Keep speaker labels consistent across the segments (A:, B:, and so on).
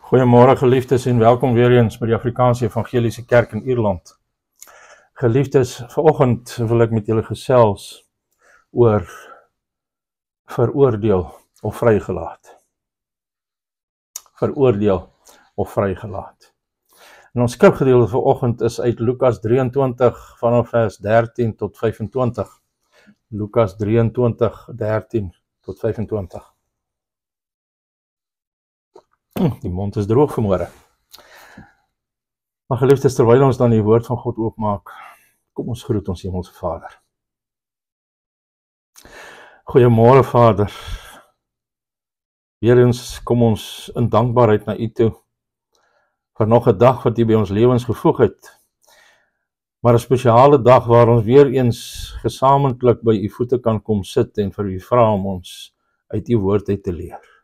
A: Goeiemôre geliefdes en welkom weer eens by die Afrikaanse Evangeliese Kerk in Ierland. Geliefdes, vanoggend wil ek met julle gesels oor veroordeel of vrygelaat. Veroordeel of vrygelaat. En ons skrifgedeelte vanoggend is uit Lukas 23 vanaf vers 13 tot 25. Lukas 23, 13 tot 25. Die mond is droog vanmôre. Maar geliefdes, terwyl ons dan die woord van God oopmaak, kom ons groet ons Hemelse Vader. Goeiemôre Vader. Weer eens kom ons in dankbaarheid na U toe vir nog 'n dag wat U by ons lewens gevoeg het. Maar 'n spesiale dag waar ons weer eens gesamentlik by U voete kan kom sit en vir U vra om ons uit U woord uit te leer.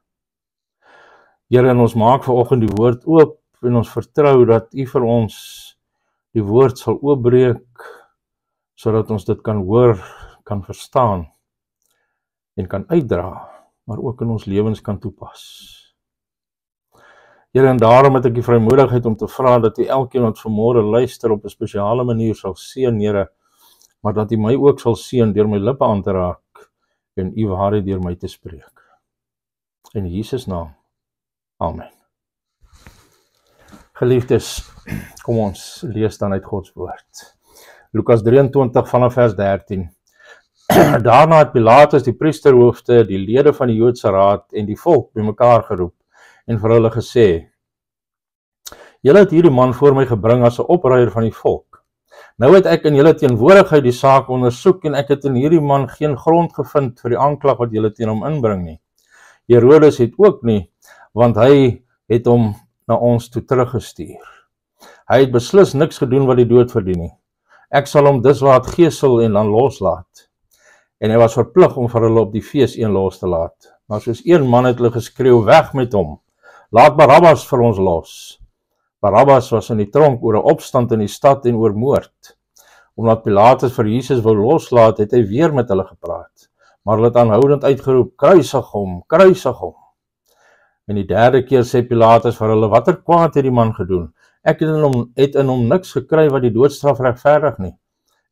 A: Here, en ons maak vanoggend die woord oop en ons vertrou dat U vir ons die woord sal oopbreek sodat ons dit kan hoor, kan verstaan en kan uitdra, maar ook in ons lewens kan toepas. Here, en daarom het ek die vrymoedigheid om te vra dat U elkeen wat vanmôre luister op 'n spesiale manier sal seën, Here, maar dat U my ook sal seën deur my lippe aan te raak en U waarheid deur my te spreek. In Jesus naam. Amen. Geliefdes, kom ons lees dan uit Gods woord. Lukas 23 vanaf vers 13. Daarna het Pilatus die priesterhoofde, die lede van die Joodse raad en die volk bymekaar geroep en vir hulle gesê: Julle het hierdie man voor my gebring as 'n opruier van die volk. Nou het ek in julle teenwoordigheid die saak ondersoek en ek het in hierdie man geen grond gevind vir die aanklag wat julle teen hom inbring nie. Herodes het ook nie, want hy het hom na ons toe teruggestuur. Hy het beslis niks gedoen wat die dood verdien nie. Ek sal hom dus laat gesel en dan loslaat. En hy was verplig om vir hulle op die fees een los te laat. Maar soos een man het hulle geskreeu, weg met hom. Laat Barabbas vir ons los. Barabbas was in die tronk oor 'n opstand in die stad en oor moord. Omdat Pilatus vir Jesus wou loslaat, het hy weer met hulle gepraat. Maar hulle het aanhoudend uitgeroep: kruisig hom, kruisig hom. En die derde keer sê Pilatus vir hulle: watter kwaad het die man gedoen? Ek het in hom niks gekry wat die doodstraf regverdig nie.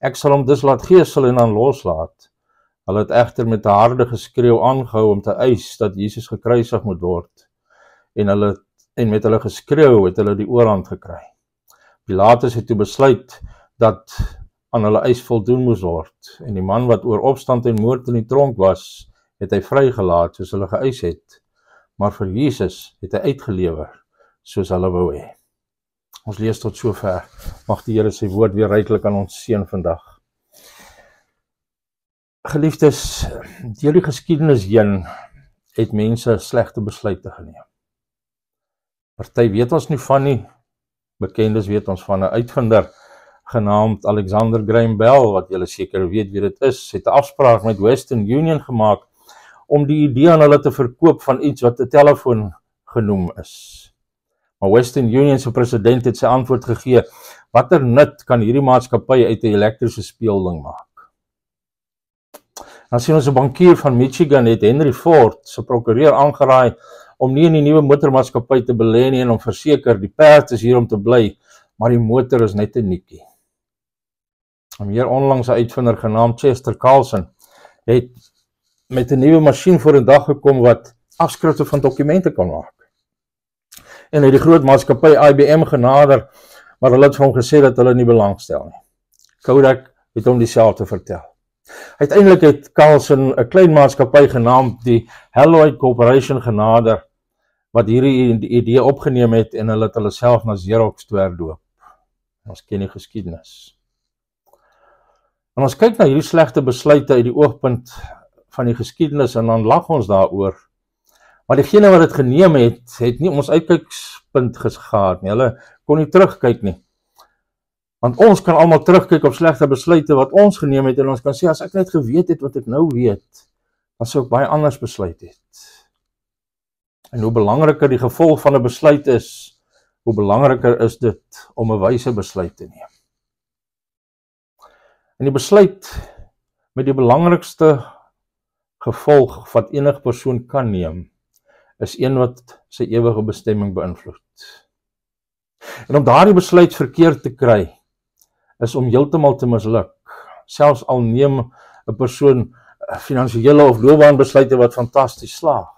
A: Ek sal hom dus laat gesel en dan loslaat. Hulle het egter met 'n harde geskreeu aangehou om te eis dat Jesus gekruisig moet word. En met hulle geskreeu het hulle die oorhand gekry. Pilatus het toe besluit dat aan hulle eis voldoen moes word. En die man wat oor opstand en moord in die tronk was, het hy vrygelaat soos hulle geëis het. Maar vir Jesus het hy uitgelewer soos hulle wou hê. Ons lees tot sover. Mag die Here sy woord weer ryklik aan ons seën vandag. Geliefdes, deur die geskiedenis heen het mense slegte besluite geneem. Party weet ons nie van nie, bekendes weet ons van 'n uitvinder genaamd Alexander Graham Bell, wat julle seker weet wie dit is, het 'n afspraak met Western Union gemaak om die idee aan hulle te verkoop van iets wat 'n telefoon genoem is. Maar Western Union se president het sy antwoord gegee: watter nut kan hierdie maatskappy uit 'n elektriese speelding maak? Dan sien ons 'n bankier van Michigan het Henry Ford se prokureur aangeraai om nie in die nuwe motormaatskappy te belê nie en om verseker die perd is hier om te bly, maar die motor is net 'n nikkie. 'n meer onlangse uitvinder genaamd Chester Carlson het met 'n nuwe masjien voor 'n dag gekom wat afskrifte van dokumente kan maak. En hy het die groot maatskappy IBM genader, maar hulle het vir hom gesê dat hulle nie belangstel nie. Kodak het hom dieselfde vertel. Uiteindelik het Carlson 'n klein maatskappy genaamd die Haloid Corporation genader, wat hierdie idee opgeneem het en hulle het hulle self na Xerox toe herdoop. Ons ken die geskiedenis. En ons kyk na hierdie slegte besluite uit die oogpunt van die geskiedenis en dan lag ons daaroor. Maar diegene wat dit geneem het nie ons uitkykspunt gehad nie. Hulle kon nie terugkyk nie. Want ons kan almal terugkyk op slegte besluite wat ons geneem het en ons kan sê, as ek net geweet het wat ek nou weet, dan sou ek baie anders besluit het. En hoe belangriker die gevolg van 'n besluit is, hoe belangriker is dit om 'n wyse besluit te neem. En die besluit met die belangrikste gevolg wat enige persoon kan neem, is een wat sy ewige bestemming beïnvloed. En om daardie besluit verkeerd te kry, is om heeltemal te misluk. Selfs al neem 'n persoon finansiële of loopbaanbesluite wat fantasties slaag.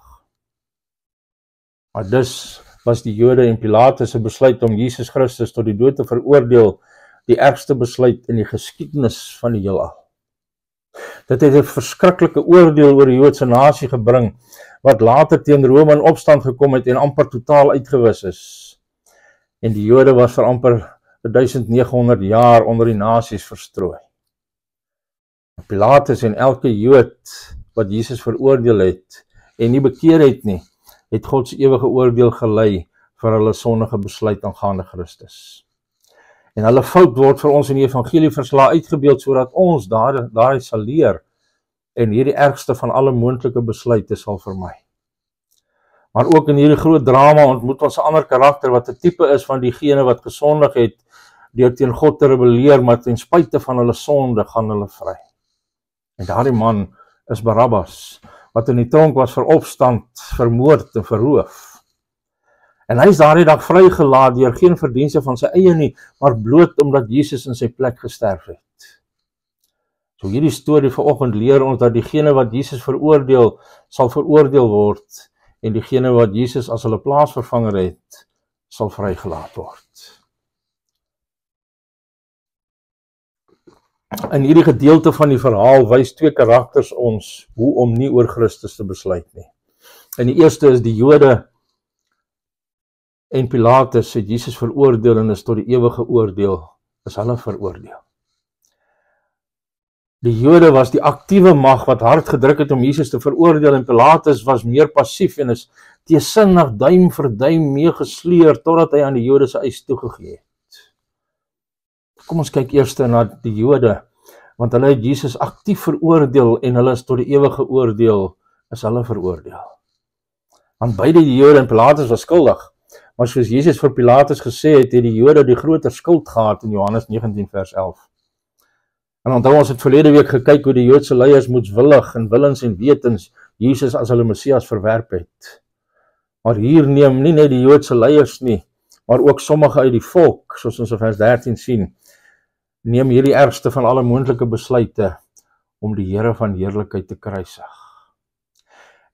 A: Maar dus was die Jode en Pilatus se besluit om Jesus Christus tot die dood te veroordeel die ergste besluit in die geskiedenis van die heelal. Dit het 'n verskriklike oordeel oor die Joodse nasie gebring, wat later teen Rome in opstand gekom het en amper totaal uitgewis is. En die Jode was vir amper 1900 jaar onder die nasies verstrooi. Pilatus en elke Jood wat Jesus veroordeel het en nie bekeer het nie, het God se ewige oordeel gelei vir hulle sondige besluit aangaande Christus. En hulle fout word vir ons in die evangelieverslae uitgebeeld sodat ons daaruit sal leer en hierdie ergste van alle moontlike besluite sal vermy. Maar ook in hierdie groot drama ontmoet ons 'n ander karakter wat 'n tipe is van diegene wat gesondig het deur teen God te rebelleer, maar ten spyte van hulle sonde gaan hulle vry. En daardie man is Barabbas, wat in die tronk was vir opstand, vermoord en verroof. En hy is daardie dag vrygelaat deur geen verdienste van sy eie nie, maar bloot omdat Jesus in sy plek gesterf het. So hierdie storie vanoggend leer ons dat diegene wat Jesus veroordeel, sal veroordeel word, en diegene wat Jesus as hulle plaasvervanger het, sal vrygelaat word. In hierdie gedeelte van die verhaal wys twee karakters ons hoe om nie oor Christus te besluit nie. En die eerste is die Jode en Pilatus het Jesus veroordeel en is tot die ewige oordeel, is hulle veroordeel. Die Jode was die aktiewe mag wat hard gedruk het om Jesus te veroordeel en Pilatus was meer passief en is teesinnig duim vir duim meegesleer totdat hy aan die Jode se eis toegegee het. Kom ons kyk eers na die Jode, want hulle het Jesus aktief veroordeel en hulle is tot die ewige oordeel, is hulle veroordeel. Want beide die Jode en Pilatus was skuldig, maar soos Jesus vir Pilatus gesê het, het die Jode die groter skuld gehad in Johannes 19 vers 11. En onthou ons het verlede week gekyk hoe die Joodse leiers moedswillig en willens en wetens Jesus as hulle Messias verwerp het. Maar hier neem nie net die Joodse leiers nie, maar ook sommige uit die volk, soos ons in vers 13 sien, neem hierdie ergste van alle moontlike besluite om die Here van heerlikheid te kruisig.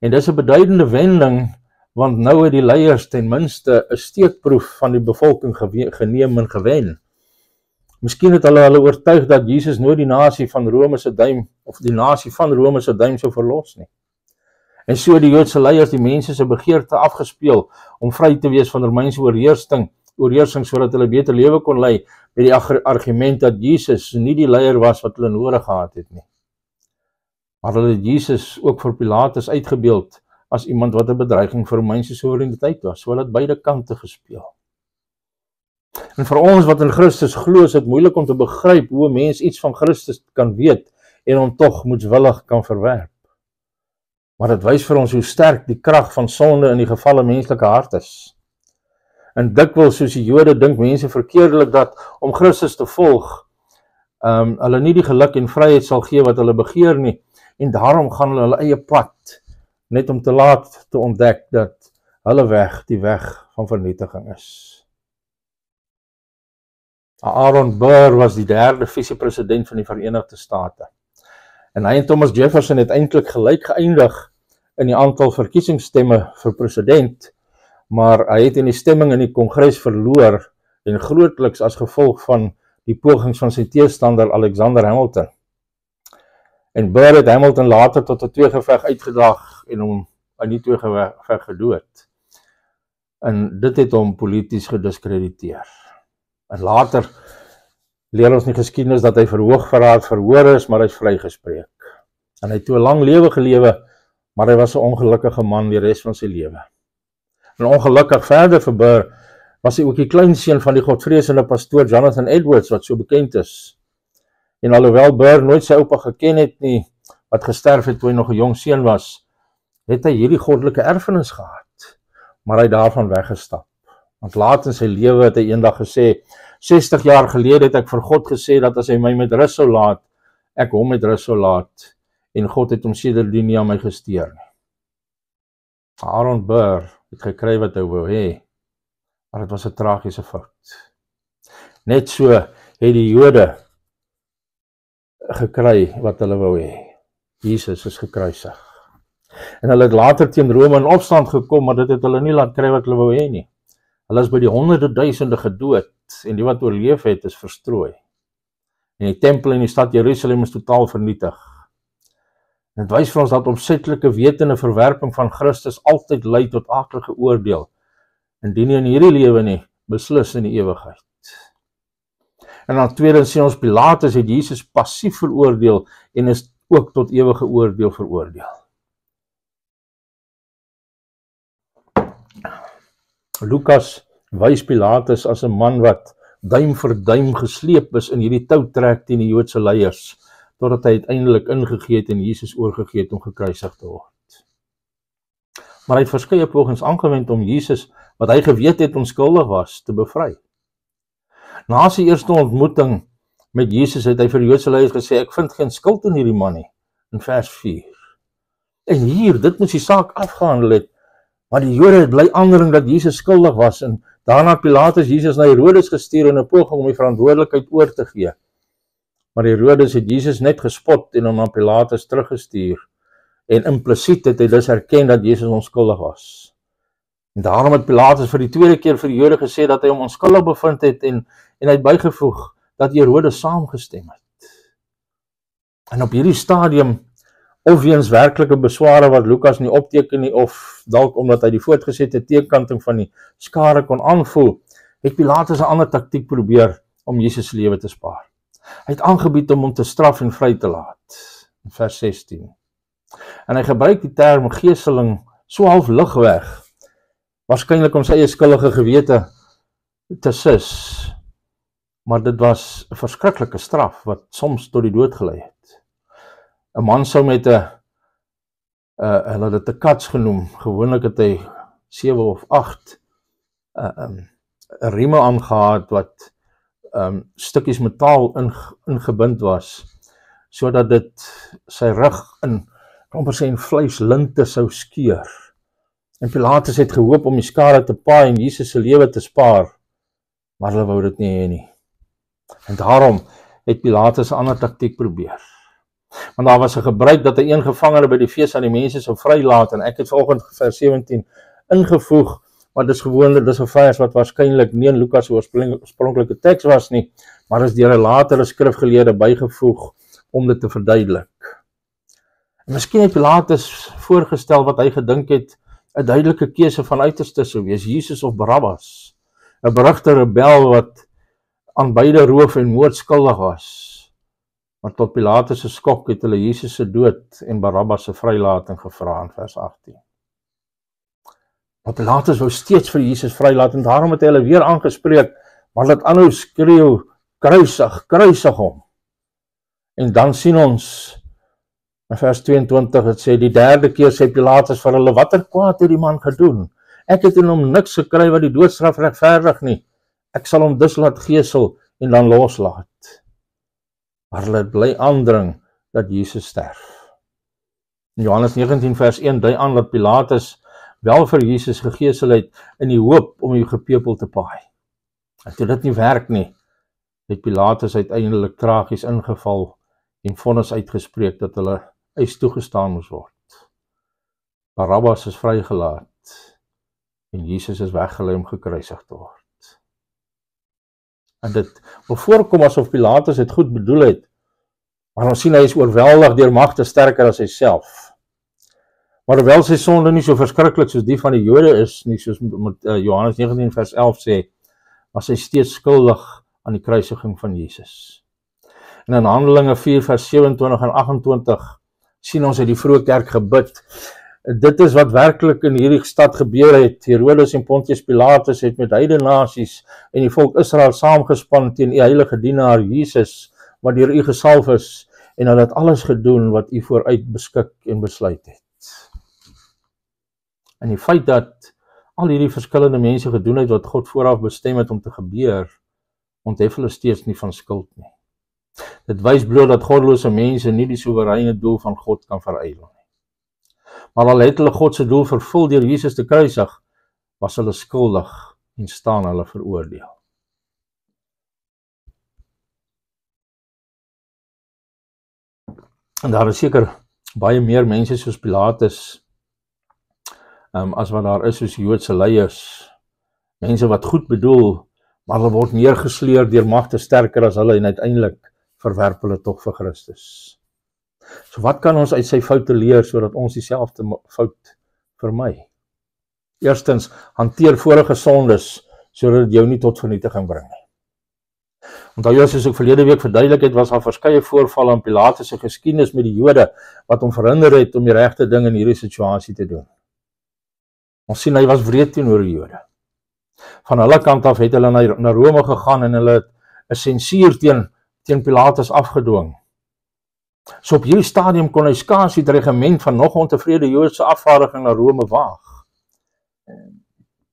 A: En dis 'n beduidende wending, want nou het die leiers ten minste 'n steekproef van die bevolking geneem en gewen. Miskien het hulle oortuig dat Jesus nooit die nasie van Rome se duim of die nasie van Rome se duim sou verlos nie. En so die Joodse leiers die mense se begeerte afgespeel om vry te wees van Romeinse oorheersing sodat hulle beter lewe kon lei met die argument dat Jesus nie die leier was wat hulle nodig gehad het nie. Maar hulle het Jesus ook vir Pilatus uitgebeeld as iemand wat 'n bedreiging vir Romeinse soewereiniteit was, so het beide kante gespeel. En vir ons wat in Christus glo, is dit moeilik om te begryp hoe 'n mens iets van Christus kan weet en hom tog moedswillig kan verwerp. Maar dit wys vir ons hoe sterk die krag van sonde in die gevalle menslike hart is. En dikwels soos die Jode dink mense verkeerdelik dat om Christus te volg, hulle nie die geluk en vryheid sal gee wat hulle begeer nie, en daarom gaan hulle eie pad, net om te laat te ontdek dat hulle weg die weg van vernietiging is. Aaron Burr was die derde vice-president van die Verenigde State. En hy en Thomas Jefferson het eintlik gelyk geëindig in die aantal verkiesingsstemme vir president, maar hy het in die stemming in die Kongres verloor en grootliks as gevolg van die pogings van sy teestander Alexander Hamilton. En Burr het Hamilton later tot 'n tweegeveg uitgedaag en hom in die tweegeveg gedood. En dit het hom polities gediskrediteer. En later leer ons in die geskiedenis dat hy vir hoogverraad verhoor is, maar hy is vrygespreek. En hy het toe 'n lang lewe gelewe, maar hy was 'n ongelukkige man die res van sy lewe. En ongelukkig verder vir Burr was hy ook die kleinseun van die godvreesende pastoor Jonathan Edwards, wat so bekend is. En alhoewel Burr nooit sy oupa geken het nie, wat gesterf het toe hy nog 'n jong seun was, het hy hierdie goddelike erfenis gehad, maar hy het daarvan weggestap. Want laat in sy lewe het hy eendag gesê, 60 jaar gelede het ek vir God gesê dat as hy my met rus sou laat, ek hom met rus sou laat, en God het hom sedertdien nie aan my gesteer nie. Aaron Burr het gekry wat hy wou hê, maar dit was 'n tragiese fout. Net so het die Jode gekry wat hulle wou hê. Jesus is gekruisig. En hulle het later teen Rome in opstand gekom, maar dit het hulle nie laat kry wat hulle wou hê nie. Hulle is by die honderde duisende gedood, en die wat oorleef het, is verstrooi. En die tempel in die stad Jerusalem is totaal vernietig. En dit wys vir ons dat opsetlike wetende verwerping van Christus altyd lei tot aaklige oordeel, indien nie in hierdie lewe nie, beslis in die ewigheid. En dan tweedens sien ons Pilatus het Jesus passief veroordeel en is ook tot ewige oordeel veroordeel. Lukas wys Pilatus as 'n man wat duim vir duim gesleep is in hierdie toutrek teen die Joodse leiers, totdat hy uiteindelik ingegee het en Jesus oorgegee het om gekruisig te word. Maar hy het verskeie pogings aangewend om Jesus, wat hy geweet het onskuldig was, te bevry. Na sy eerste ontmoeting met Jesus het hy vir die Joodse leiers gesê, ek vind geen skuld in hierdie man nie, in vers 4. En hier, dit moes die saak afgehandel het, maar die Jode het bly aandring dat Jesus skuldig was, en daarna het Pilatus Jesus na Herodes gestuur in 'n poging om die verantwoordelikheid oor te gee. Maar Herodes het Jesus net gespot en hom aan Pilatus teruggestuur, en implisiet het hy dus erken dat Jesus onskuldig was. En daarom het Pilatus vir die tweede keer vir die Jode gesê dat hy hom onskuldig bevind het, en hy het bygevoeg dat Herodes saamgestem het. En op hierdie stadium, of weens werklike besware wat Lukas nie opteken nie, of dalk omdat hy die voortgesette teekanting van die skare kon aanvoel, het Pilatus 'n ander taktiek probeer om Jesus se lewe te spaar. Hy het aangebied om hom te straf en vry te laat, in vers 16. En hy gebruik die term geeseling so half ligweg, waarskynlik om sy eie skuldige gewete te sis, maar dit was 'n verskriklike straf wat soms tot die dood gelei het. 'n man sou met hulle het dit 'n kats genoem, gewoonlik het hy 7 of 8 rieme aangehad wat stukkies metaal ingebind was, sodat dit sy rug in, amper sê, in vleislinte sou skeur. En Pilatus het gehoop om die skade te paai en Jesus se lewe te spaar, maar hulle wou dit nie hê nie. En daarom het Pilatus 'n ander taktiek probeer. Want daar was 'n gebruik dat hy een gevangene by die fees aan die mense sou vrylaat, en ek het vanoggend vers 17 ingevoeg, maar dis gewoonlik, dis 'n vers wat waarskynlik nie in Lukas se oorspronklike teks was nie, maar is deur 'n latere skrifgeleerde bygevoeg om dit te verduidelik. En miskien het Pilatus voorgestel wat hy gedink het 'n duidelike keuse van uiterste sou wees, Jesus of Barabbas, 'n berugte rebel wat aan beide roof en moord skuldig was. Maar tot Pilatus se skok het hulle Jesus se dood en Barabbas se vrylating gevra in vers 18. Maar Pilatus wou steeds vir Jesus vrylaat, en daarom het hy hulle weer aangespreek, maar laat aanhou skreeu, kruisig, kruisig hom. En dan sien ons in vers 22, het sê, die derde keer sê Pilatus vir hulle, watter kwaad het die man gedoen? Ek het in hom niks gekry wat die doodstraf regverdig nie. Ek sal hom dus laat gesel en dan loslaat. Maar hulle bly aandring dat Jesus sterf. In Johannes 19 vers 1 dui aan dat Pilatus wel vir Jesus gegesel het in die hoop om die gepepel te paai. En toe dit nie werk nie, het Pilatus uiteindelik tragies ingeval en vonnis uitgespreek dat hulle eis toegestaan moes word. Barabbas is vrygelaat en Jesus is weggelei om gekruisig te word. En dit wil voorkom asof Pilatus het goed bedoel het, maar ons sien hy is oorweldig deur magte sterker as hy self. Maar hoewel sy sonde nie so verskriklik soos die van die Jode is nie, soos met Johannes 19 vers 11 sê, was hy steeds skuldig aan die kruisiging van Jesus. En in Handelinge 4 vers 27 en 28 sien ons uit die vroeë kerk gebid. Dit is wat werklik in hierdie stad gebeur het. Herodes en Pontius Pilatus het met heidene nasies en die volk Israel saamgespan teen u heilige dienaar Jesus, wat deur u gesalf is, en hulle het alles gedoen wat u vooruit beskik en besluit het. En die feit dat al hierdie verskillende mense gedoen het wat God vooraf bestem het om te gebeur, onthef hulle steeds nie van skuld nie. Dit wys bloot dat goddelose mense nie die soewereine doel van God kan verydel nie. Maar al het hulle God se doel vervul deur Jesus te kruisig, was hulle skuldig en staan hulle veroordeel. En daar is seker baie meer mense soos Pilatus, as wat daar is soos Joodse leiers, mense wat goed bedoel, maar hulle word neergesleer deur magte sterker as hulle en uiteindelik verwerp hulle tog vir Christus. So wat kan ons uit sy foute leer sodat ons dieselfde fout vermy? Eerstens, hanteer vorige sondes sodat dit jou nie tot vernietiging bring nie. Onthou jy, soos ek verlede week verduidelik het, was daar verskeie voorvalle in Pilatus se geskiedenis met die Jode wat hom verhinder het om die regte ding in hierdie situasie te doen. Ons sien hy was wreed teenoor die Jode. Van hulle kant af het hulle na Rome gegaan en hulle het 'n sensuur teen Pilatus afgedwing. So op hierdie stadium kon hy skaars die regiment van nog ontevrede Joodse afvaardiging na Rome waag.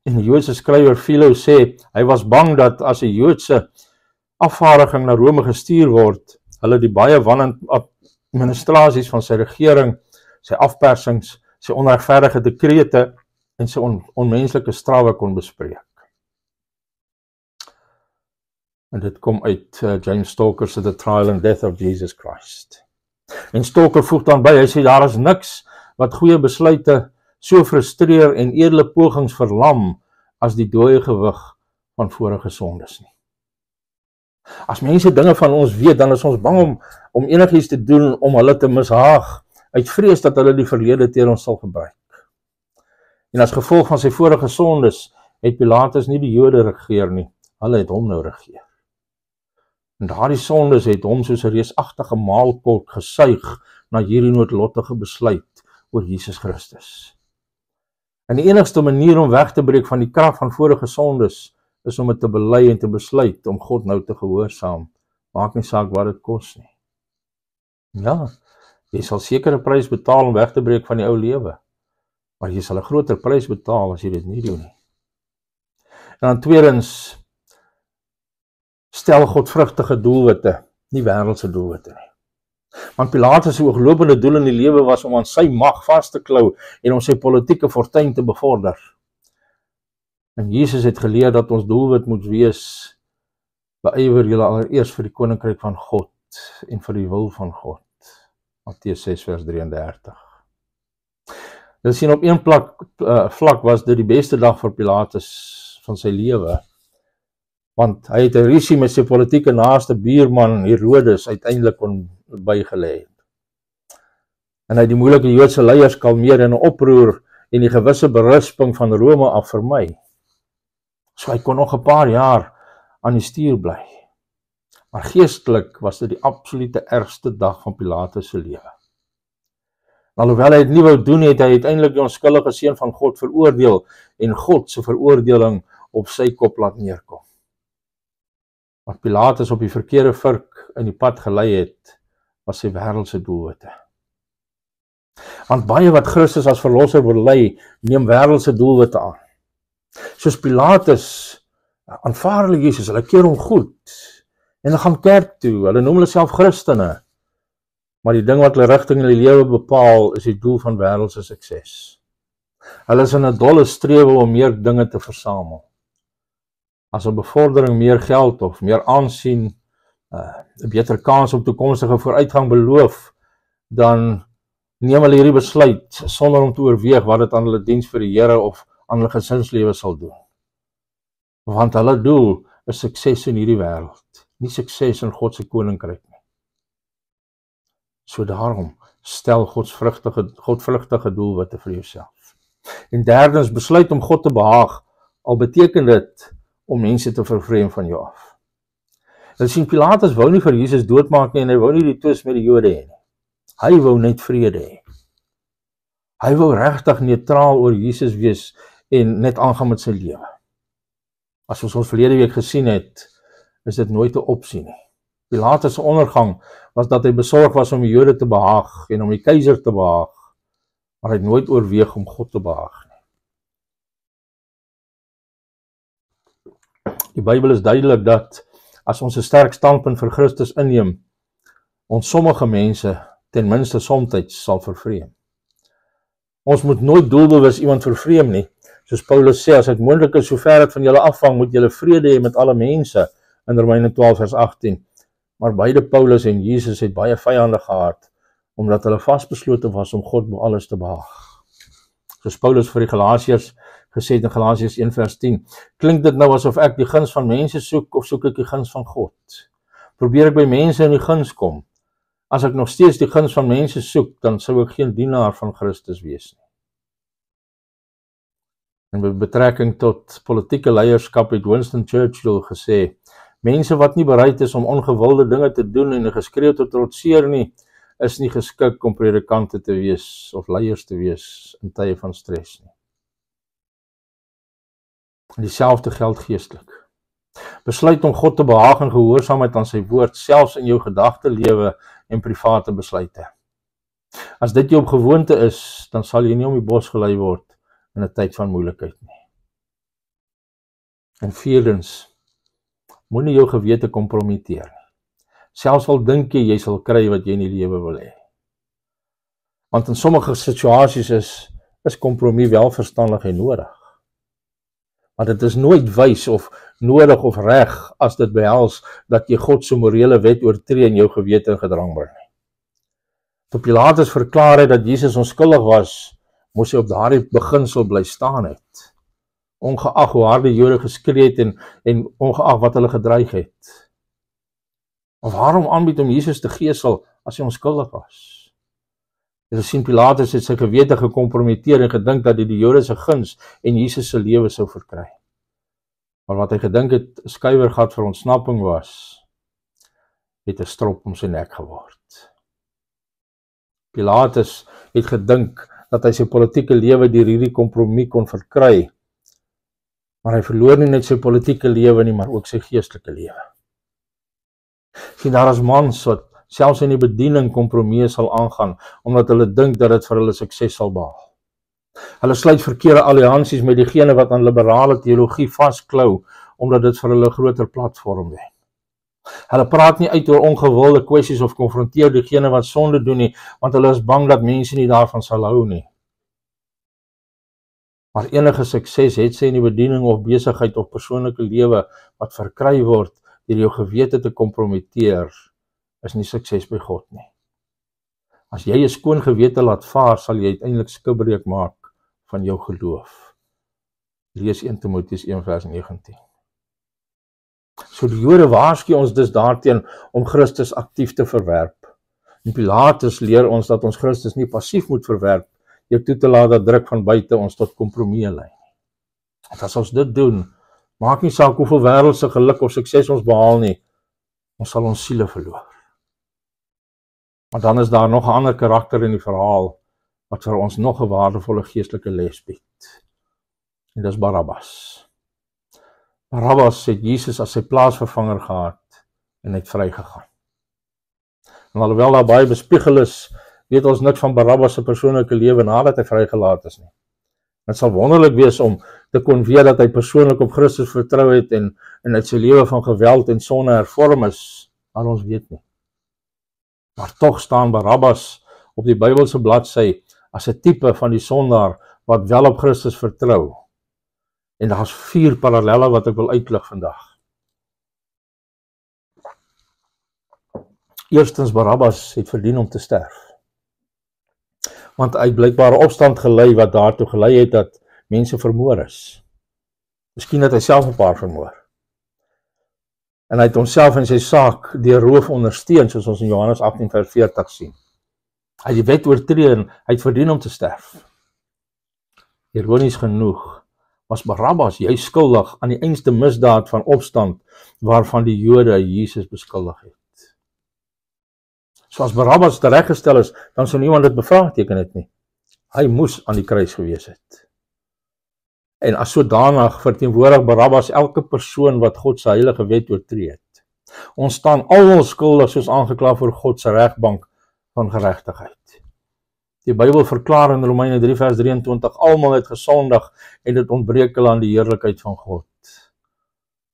A: En die Joodse skrywer Philo sê, hy was bang dat as 'n Joodse afvaardiging na Rome gestuur word, hulle die baie wanadministrasies van sy regering, sy afpersings, sy onregverdige dekrete en sy onmenslike strawwe kon bespreek. En dit kom uit James Stalker se The Trial and Death of Jesus Christ. En Stalker voeg dan by, hy sê daar is niks wat goeie besluite so frustreer en edele pogings verlam as die dooie gewig van vorige sondes nie. As mense dinge van ons weet, dan is ons bang om enigiets te doen om hulle te mishaag, uit vrees dat hulle die verlede teen ons sal gebruik. En as gevolg van sy vorige sondes, het Pilatus nie die Jode regeer nie, hulle het hom nou regeer. En daardie sondes het hom soos 'n reusagtige maalkolk gesuig na hierdie noodlottige besluit oor Jesus Christus. En die enigste manier om weg te breek van die krag van vorige sondes is om dit te bely en te besluit om God nou te gehoorsaam. Maak nie saak wat dit kos nie. Ja, jy sal seker 'n prys betaal om weg te breek van die ou lewe, maar jy sal 'n groter prys betaal as jy dit nie doen nie. En dan tweedens, stel godvrugtige doelwitte, nie wêreldse doelwitte nie. Want Pilatus se ooglopende doel in die lewe was om aan sy mag vas te klou en om sy politieke fortuin te bevorder. En Jesus het geleer dat ons doelwit moet wees, beywer julle allereers vir die koninkryk van God en vir die wil van God. Matteus 6 vers 33. Jy sien, op een vlak was dit die beste dag vir Pilatus van sy lewe, want hy het 'n rusie met sy politieke naaste buurman Herodes uiteindelik kon bygelê. En hy het die moeilike Joodse leiers kalmeer en 'n oproer en die gewisse berisping van Rome af vermy. So hy kon nog 'n paar jaar aan die stuur bly. Maar geestelik was dit die absolute ergste dag van Pilatus se lewe. Alhoewel hy dit nie wou doen, het hy uiteindelik die onskuldige seun van God veroordeel en God se veroordeling op sy kop laat neerkom. Wat Pilatus op die verkeerde vurk in die pad gelei het, was sy wêreldse doelwitte. Want baie wat Christus as verlosser bely, neem wêreldse doelwitte aan. Soos Pilatus aanvaar hulle Jesus, hulle keer hom goed en hulle gaan kerk toe, hulle noem hulle self Christene. Maar die ding wat hulle rigting in die lewe bepaal, is die doel van wêreldse sukses. Hulle is in 'n dolle strewe om meer dinge te versamel. As 'n bevordering meer geld of meer aansien, 'n beter kans op toekomstige vooruitgang beloof, dan neem hulle hierdie besluit sonder om te oorweeg wat dit aan hulle diens vir die Here of aan hulle gesinslewe sal doen. Want hulle doel is sukses in hierdie wêreld, nie sukses in God se koninkryk nie. So daarom, stel godvrugtige doelwitte vir jouself. En derdens, besluit om God te behaag, al beteken dit om mense te vervreem van jou af. Hulle sien, Pilatus wou nie vir Jesus doodmaak nie en hy wou nie die twis met die Jode hê nie. Hy wou net vrede hê. Hy wou regtig neutraal oor Jesus wees en net aangaan met sy lewe. As ons verlede week gesien het, is dit nooit 'n opsie nie. Pilatus se ondergang was dat hy besorg was om die Jode te behaag en om die keiser te behaag, maar hy het nooit oorweeg om God te behaag nie. Die Bybel is duidelik dat as ons 'n sterk standpunt vir Christus inneem, ons sommige mense ten minste somtyds sal vervreem. Ons moet nooit doelbewus iemand vervreem nie. Soos Paulus sê, as dit moontlik is, sover dit van julle afhang, moet julle vrede hê met alle mense, in Romeine 12 vers 18. Maar beide Paulus en Jesus het baie vyande gehad, omdat hulle vasbeslote was om God bo alles te behaag. Soos Paulus vir die Galasiërs gesê het in Galasiërs 1 vers 10, klink dit nou asof ek die guns van mense soek, of soek ek die guns van God? Probeer ek by mense in die guns kom? As ek nog steeds die guns van mense soek, dan sou ek geen dienaar van Christus wees nie. En met betrekking tot politieke leierskap het Winston Churchill gesê, mense wat nie bereid is om ongewilde dinge te doen en 'n geskreeu te trotseer nie, is nie geskik om predikante te wees of leiers te wees in tye van stres nie. En dieselfde geld geestelik. Besluit om God te behaag in gehoorsaamheid aan sy woord, selfs in jou gedagtelewe en private besluite. As dit jou op gewoonte is, dan sal jy nie om die bos gelei word in 'n tyd van moeilikheid nie. En vierdens, moenie jou gewete kompromiteer nie. Selfs al dink jy sal kry wat jy in die lewe wil hê. Want in sommige situasies is kompromie wel verstandig en nodig. Maar dit is nooit wys of nodig of reg as dit behels dat jy God se morele wet oortree en jou gewete in gedrang bring. Toe Pilatus verklaar het dat Jesus onskuldig was, moes hy op daardie beginsel bly staan het. Ongeag hoe hard die Jode geskree het en ongeag wat hulle gedreig het. Of waarom aanbied om Jesus te gesel as hy onskuldig was? Jy sien, Pilatus het sy gewete gekompromiteer en gedink dat hy die Jode se guns en Jesus se lewe sou verkry. Maar wat hy gedink het 'n skuiwergat vir ontsnapping was, het 'n strop om sy nek geword. Pilatus het gedink dat hy sy politieke lewe deur hierdie kompromie kon verkry, maar hy verloor nie net sy politieke lewe nie, maar ook sy geestelike lewe. Sien, daar is mans wat selfs in die bediening kompromieë sal aangaan, omdat hulle dink dat dit vir hulle sukses sal behaal. Hulle sluit verkeerde alliansies met diegene wat aan liberale teologie vasklou, omdat dit vir hulle groter platform wen. Hulle praat nie uit oor ongewilde kwessies of konfronteer diegene wat sonde doen nie, want hulle is bang dat mense nie daarvan sal hou nie. Maar enige sukses, het sy in die bediening of besigheid of persoonlike lewe wat verkry word deur jou gewete te kompromiteer, is nie sukses by God nie. As jy 'n skoon gewete laat vaar, sal jy uiteindelik skibreek maak van jou geloof. Lees 1 Timoteus 1 vers 19. So die Jode waarsku ons dus daarteen om Christus aktief te verwerp. En Pilatus leer ons dat ons Christus nie passief moet verwerp, jou toe te laat dat druk van buite ons tot kompromieë lei. En as ons dit doen, maak nie saak hoeveel wêreldse geluk of sukses ons behaal nie, ons sal ons siele verloor. Maar dan is daar nog 'n ander karakter in die verhaal, wat vir ons nog 'n waardevolle geestelike les bied. En dis Barabbas. Barabbas het Jesus as sy plaasvervanger gehad en het vrygegaan. En alhoewel daar baie bespiegel is, weet ons niks van Barabbas se persoonlike lewe nadat hy vrygelaat is nie. Dit sal wonderlik wees om te kon weet dat hy persoonlik op Christus vertrou het en uit sy lewe van geweld en sonde hervorm is, maar ons weet nie. Maar tog staan Barabbas op die Bybelse bladsy as 'n tipe van die sondaar wat wel op Christus vertrou. En daar's 4 parallelle wat ek wil uitlig vandag. Eerstens, Barabbas het verdien om te sterf. Want hy het blykbaar opstand gelei wat daartoe gelei het dat mense vermoor is. Miskien het hy self 'n paar vermoor. En hy het homself en sy saak deur roof ondersteun, soos ons in Johannes 18 vers 40 sien. Hy het die wet oortree en hy het verdien om te sterf. Ironies genoeg was Barabbas juist skuldig aan die einste misdaad van opstand waarvan die Jode Jesus beskuldig het. So as Barabbas tereggestel is, dan sou niemand dit bevraagteken het nie. Hy moes aan die kruis gewees het. En as sodanig verteenwoordig Barabbas elke persoon wat God se heilige wet oortree het. Ons staan almal skuldig soos aangekla voor God se regbank van geregtigheid. Die Bybel verklaar in Romeine 3 vers 23, almal het gesondig en dit ontbreek hulle aan die heerlikheid van God.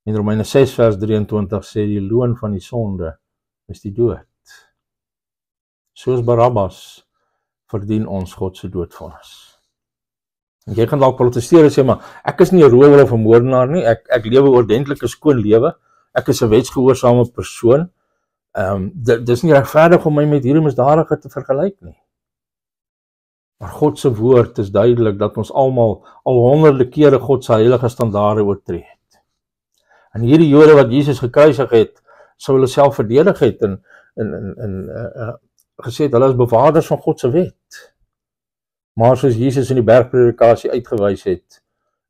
A: In Romeine 6 vers 23 sê die loon van die sonde is die dood. Soos Barabbas verdien ons God se doodvonnis. En jy gaan dalk protesteer en sê, maar ek is nie 'n rower of 'n moordenaar nie, ek lewe 'n ordentlike skoon lewe, ek is 'n wetsgehoorsame persoon, dis nie regverdig om my met hierdie misdadiger te vergelyk nie. Maar God se woord is duidelik dat ons almal al honderde kere God se heilige standaarde oortree het. En hierdie Jode wat Jesus gekruisig het, sou hulle self verdedig het en gesê het, hulle is bewaarders van God se wet. Maar soos Jesus in die bergpredikasie uitgewys het,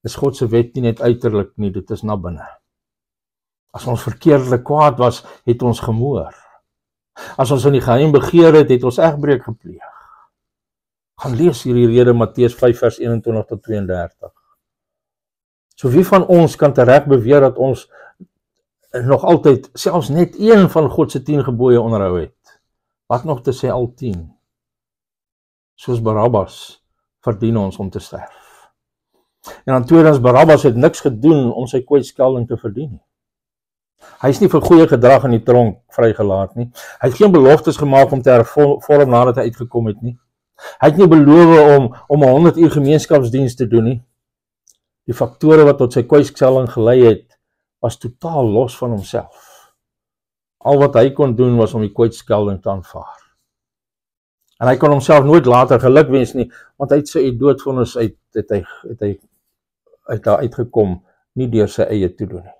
A: is God se wet nie net uiterlik nie, dit is na binne. As ons verkeerdelik kwaad was, het ons gemoor. As ons in die geheim begeer het, het ons egbreek gepleeg. Gaan lees hierdie rede Matteus 5 vers 21 tot 32. So wie van ons kan tereg beweer dat ons nog altyd selfs net een van God se 10 gebooie onderhou het? Wat nog te sê al 10? Soos Barabbas verdien ons om te sterf. En dan tweedens, Barabbas het niks gedoen om sy kwytskelding te verdien nie. Hy is nie vir goeie gedrag in die tronk vrygelaat nie. Hy het geen beloftes gemaak om te hervorm nadat hy uitgekom het nie. Hy het nie beloof om 100 uur gemeenskapsdiens te doen nie. Die faktore wat tot sy kwytskelding gelei het, was totaal los van homself. Al wat hy kon doen was om die kwytskelding te aanvaar. En hy kon homself nooit later geluk wens nie, want hy het sy doodvonnis daar uitgekom, nie deur sy eie toedoen nie.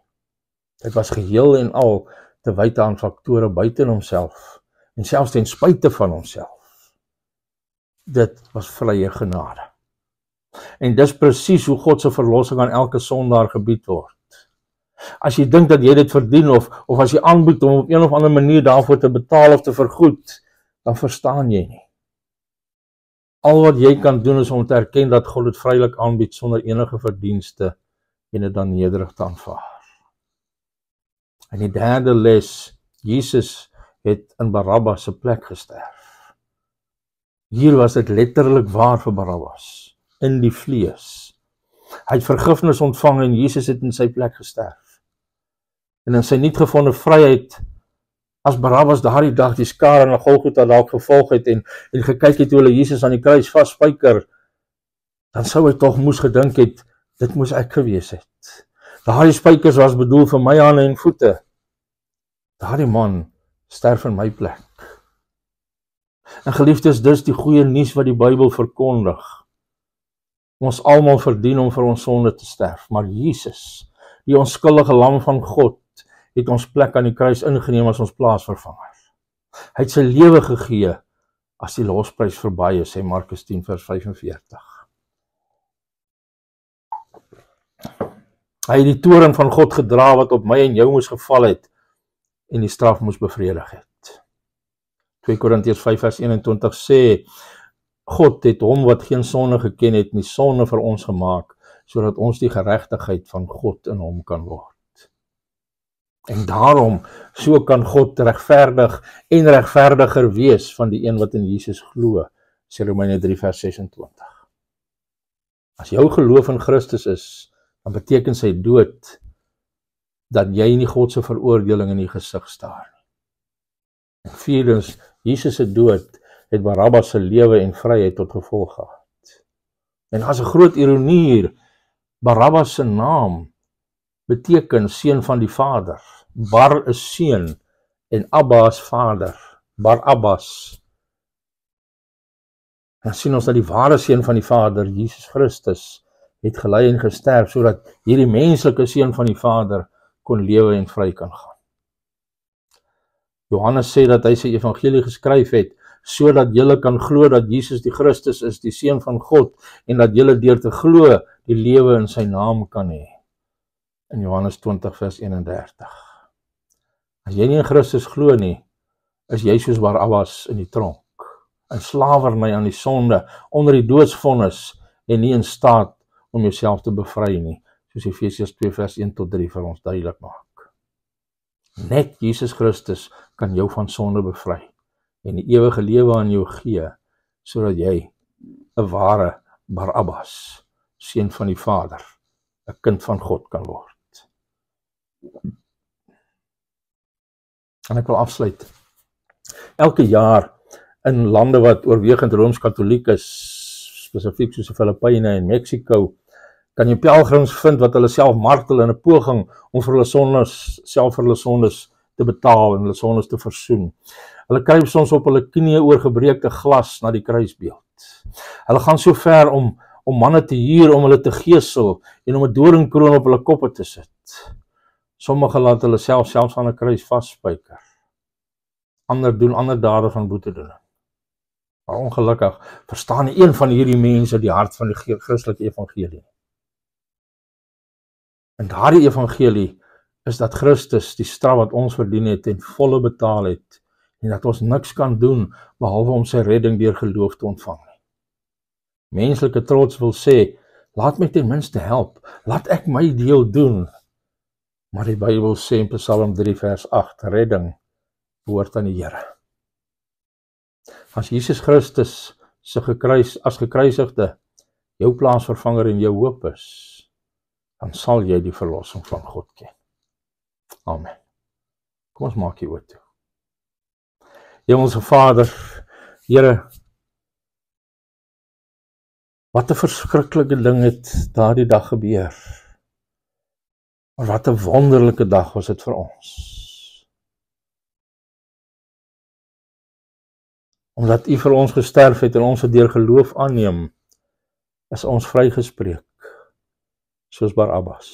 A: Dit was geheel en al te wyte aan faktore buiten homself, en selfs ten spyte van homself. Dit was vrye genade. En dis presies hoe God se verlossing aan elke sondaar gebied word. As jy dink dat jy dit verdien, of as jy aanbied om op een of ander manier daarvoor te betaal of te vergoed, dan verstaan jy nie. Al wat jy kan doen is om te erken dat God dit vrylik aanbied sonder enige verdienste en dit dan nederig te aanvaar. En die derde les, Jesus het in Barabbas se plek gesterf. Hier was dit letterlik waar vir Barabbas, in die vlees. Hy het vergifnis ontvang en Jesus het in sy plek gesterf. En in sy nuutgevonde vryheid, as Barabbas daardie dag die skare na Golgotha dalk gevolg het en gekyk het hoe hulle Jesus aan die kruis vasspyker, dan sou hy tog moes gedink het, dit moes ek gewees het. Daardie spykers was bedoel vir my hande en voete. Daardie man sterf in my plek. En geliefdes, dis die goeie nuus wat die Bybel verkondig. Ons almal verdien om vir ons sonde te sterf, maar Jesus, die onskuldige lam van God, het ons plek aan die kruis ingeneem as ons plaasvervanger. Hy het sy lewe gegee as die losprys verby is, sê Markus 10 vers 45. Hy het die toorn van God gedra wat op my en jou moes geval het en die straf moes bevredig het. 2 Korintiërs 5 vers 21 sê, God het hom wat geen sonde geken het, nie sonde vir ons gemaak, sodat ons die geregtigheid van God in hom kan word. En daarom, so kan God regverdig en regverdiger wees van die een wat in Jesus glo, sê Romeine 3 vers 26. As jou geloof in Christus is, dan beteken sy dood, dat jy nie God se veroordeling in die gesig staar nie. En vierdens, Jesus se dood het Barabbas se lewe en vryheid tot gevolg gehad. En as 'n groot ironie hier, Barabbas se naam beteken seun van die Vader. Bar is seun en Abba is vader. Barabbas. En dan sien ons dat die ware seun van die Vader, Jesus Christus, het gelei en gesterf sodat hierdie menslike seun van die Vader kon lewe en vry kan gaan. Johannes sê dat hy sy evangelie geskryf het sodat julle kan glo dat Jesus die Christus is, die seun van God, en dat julle deur te glo die lewe in sy naam kan hê. In Johannes 20 vers 31. As jy nie in Christus glo nie, is jy soos Barabbas in die tronk, in slawerny aan die sonde, onder die doodsvonnis en nie in staat om jouself te bevry nie, soos Efesiërs 2 vers 1 tot 3 vir ons duidelik maak. Net Jesus Christus kan jou van sonde bevry en die ewige lewe aan jou gee, sodat jy 'n ware Barabbas, seun van die Vader, 'n kind van God kan word. En ek wil afsluit. Elke jaar in lande wat oorwegend Rooms-Katholiek is, spesifiek soos die Filippyne en Mexico, kan jy pelgrims vind wat hulle self martel in 'n poging om vir hulle sondes te betaal en hulle sondes te versoen. Hulle kruip soms op hulle knieë oor gebreekte glas na die kruisbeeld. Hulle gaan so ver om manne te huur om hulle te gesel en om 'n doringkroon op hulle koppe te sit. Sommige laat hulle selfs aan 'n kruis vasspyker. Ander doen ander dade van boetedoening. Maar ongelukkig verstaan nie een van hierdie mense die hart van die Christelike evangelie. En daardie evangelie is dat Christus die straf wat ons verdien het ten volle betaal het en dat ons niks kan doen behalwe om sy redding deur geloof te ontvang nie. Menslike trots wil sê, laat my ten minste help, laat ek my deel doen. Maar die Bybel sê in Psalm 3 vers 8, redding behoort aan die Here. As Jesus Christus as gekruisigde jou plaasvervanger en jou hoop is, dan sal jy die verlossing van God ken. Amen. Kom ons maak hier oor toe. Hemelse Vader, Here, wat 'n verskriklike ding het daardie dag gebeur. Maar wat 'n wonderlike dag was dit vir ons. Omdat U vir ons gesterf het en ons het deur geloof aanneem, is ons vrygespreek, soos Barabbas.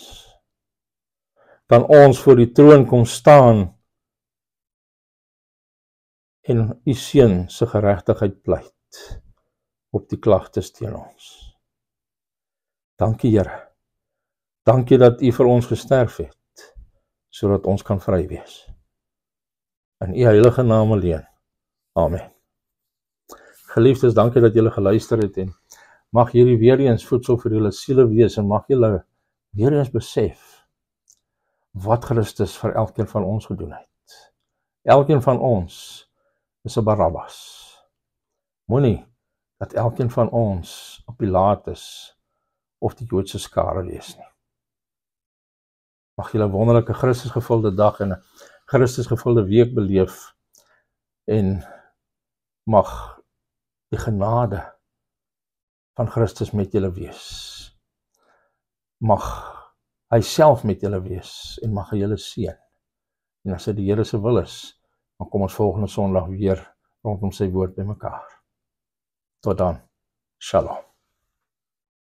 A: Kan ons voor die troon kom staan en U seun se geregtigheid pleit op die klagtes teen ons. Dankie Here. Dankie dat U vir ons gesterf het, sodat ons kan vry wees. In U heilige naam alleen. Amen. Geliefdes, dankie dat julle geluister het en mag hierdie weer eens voedsel vir julle siele wees en mag julle weer eens besef wat Christus vir elkeen van ons gedoen het. Elkeen van ons is 'n Barabbas. Moenie dat elkeen van ons 'n Pilatus of die Joodse skare wees nie. Mag julle 'n wonderlike Christusgevulde dag en 'n Christusgevulde week beleef en mag die genade van Christus met julle wees. Mag hy self met julle wees en mag hy julle seën. En as dit die Here se wil is, dan kom ons volgende Sondag weer rondom sy woord by mekaar. Tot dan. Shalom.